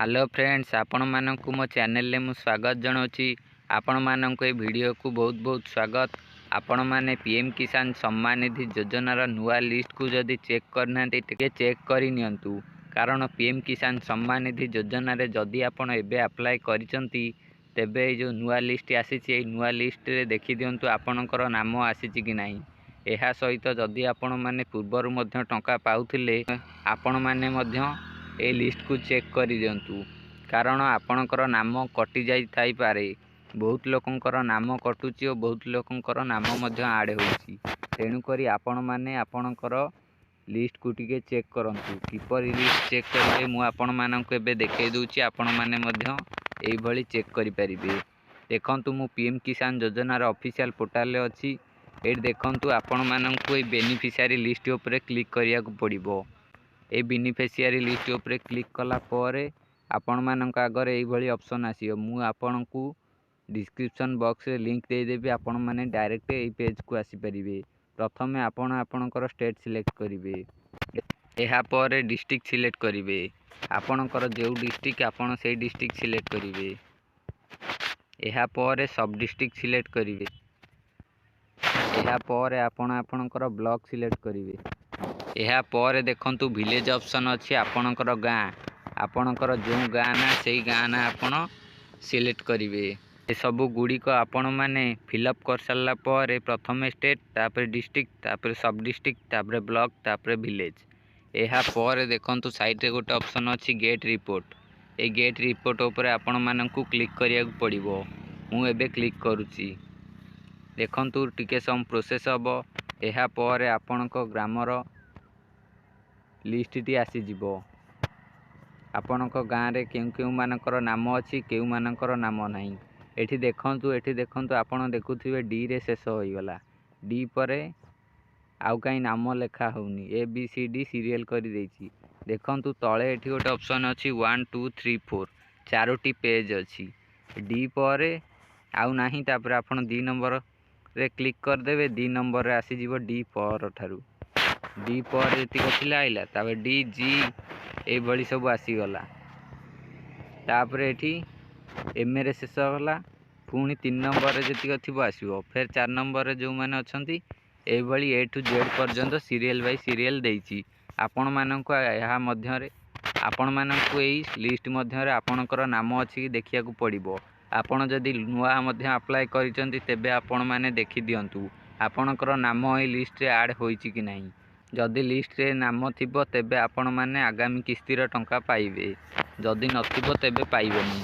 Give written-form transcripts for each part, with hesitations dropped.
Hello friends, आपण मानक मो चैनल ले मु स्वागत जनाऊँगी। आपण मानक वीडियो को बहुत बहुत स्वागत। आपण माने पीएम किसान सम्मान निधि योजनार नुआ लिस्ट को जदि चेक करना चेक कर नियंतु, कारण पीएम किसान सम्मान निधि योजना रे जदि आपण एबे अप्लाई करिसंती तेबे जो नुआ लिस्ट आसी नुआ लिस्ट रे देखि दियंतु आपणकर नाम आसी कि नहीं। एहा सहित जदि आपण माने पूर्वर मध्य टंका पाउथिले आपण माने मध्य ए लिस्ट को चेक कर दियंतु, कारण आपणकर नाम कटि जाई थाई पारे। बहुत लोकंकर नाम कटुची और बहुत लोकंकर नाम मध्य आड होउची। तेणु करी आपण माने आपणकर लिस्ट को टिके चेक करंतु। किपर लिस्ट चेक करिवे मु आपण मानक एबे देखाई दउची, आपण माने मध्य एई भली चेक करि परिबे। देखंतु मु पीएम किसान योजना रा ऑफिशियल पोर्टल रे अछि। एट देखंतु आपण मानक ए बेनिफिशियरी लिस्ट ऊपर क्लिक करिया को पड़िबो। ए बेनिफिशियरी लिस्ट ऊपर क्लिक कला परे आपण मानक आगर एई भली ऑप्शन आसीयो। मु आपण को डिस्क्रिप्शन बॉक्स रे लिंक दे देबी, आपण माने डायरेक्ट एई पेज को आसी परिबे। प्रथमे आपण आपणकर स्टेट सिलेक्ट करिवे, एहा परे डिस्ट्रिक्ट सिलेक्ट करिवे। आपणकर जेउ डिस्ट्रिक्ट आपण सेई डिस्ट्रिक्ट सिलेक्ट करिवे। एहा परे सब डिस्ट्रिक्ट सिलेक्ट करिवे। एहा परे आपण आपणकर ब्लॉक सिलेक्ट करिवे। एहा परे देखंतु विलेज ऑप्शन अछि। आपणकर गाँ, आपणकर जो गाँ ना सेई गाँ ना आपण सिलेक्ट करिवे। ए सबु गुडी को आपण माने फिलअप कर सारला परे प्रथमे स्टेट, तापर डिस्ट्रिक्ट, तापर सब डिस्ट्रिक्ट, तापर ब्लॉक, तापर विलेज। एहा परे देखंतु साइड रे गोटे ऑप्शन अछि गेट रिपोर्ट। ए गेट रिपोर्ट ऊपर आपण मानकु क्लिक करिया पड़िबो। मु एबे क्लिक करूची। देखंतु टिके सम प्रोसेस हबो। एहा परे आपणको ग्रामर लिस्ट टी आसी जिवो। आपणको गाँ रे केउ मानकर नाम अछि, केउ मानकर नाम नाही। एठी देखंतु आपण देखुथिबे डी रे शेष होई गला। डी परे आउ काई नाम लेखा होउनी। A B C D serial करि देछि। देखंतु तळे एठी गोटे ऑप्शन अछि 1 2 3 4 चारोटी पेज अछि। डी परे आउ नाही, तापर आपण 2 नंबर रे क्लिक कर देबे। 2 नंबर रे आसी जिवो डी पर थारु। डी पर एति कथिला आइला, तापर डी जी ए भली सब आसी गला। तापर एठी एम रे शेष होला। पुणी 3 नंबर रे जति थिबो आसीबो। फिर 4 नंबर रे जो माने अछंती ए भली ए टू जेड पर्यंत सीरियल बाय सीरियल देइछि। आपण माननको एहा मध्य रे आपण माननको एई लिस्ट मध्य रे आपणकर नाम अछि कि देखिया को पड़िबो। आपण जदि नुआ मध्य अप्लाई करिसंती तेबे आपण माने देखि दियंतु आपणकर नाम एई लिस्ट रे ऐड होइछि कि नाही। जदि लिस्ट रे नाम थिबो तेबे आपण माने आगामी किस्तीर टंका पाइबे। जदि नथिबो तेबे पाइबेनी।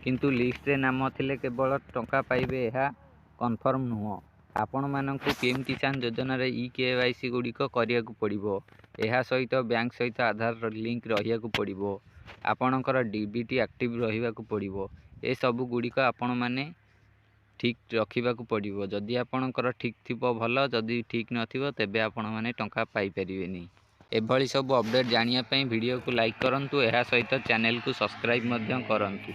किंतु लिस्ट रे नाम थिले केवल टंका पाइबे एहा कन्फर्म नुह। आपण मानकु पीएम किसान योजना रे ई केवाईसी गुडी को करिया को पड़िबो। एहा सहित बैंक सहित आधार लिंक रहिया को पड़िबो। आपणकर डीबीटी एक्टिव रहिबा को पड़िबो। ए सब गुडी को आपण माने ठीक रखिबा को पड़िबो। जदि आपणकर ठीक थिबो भलो, जदि ठीक नथिबो तेबे आपण माने टंका पाइ परिबेनी। एभली सब अपडेट जानिया पई वीडियो को लाइक करंतु। एहा सहित चैनल को सब्सक्राइब मध्य करंतु।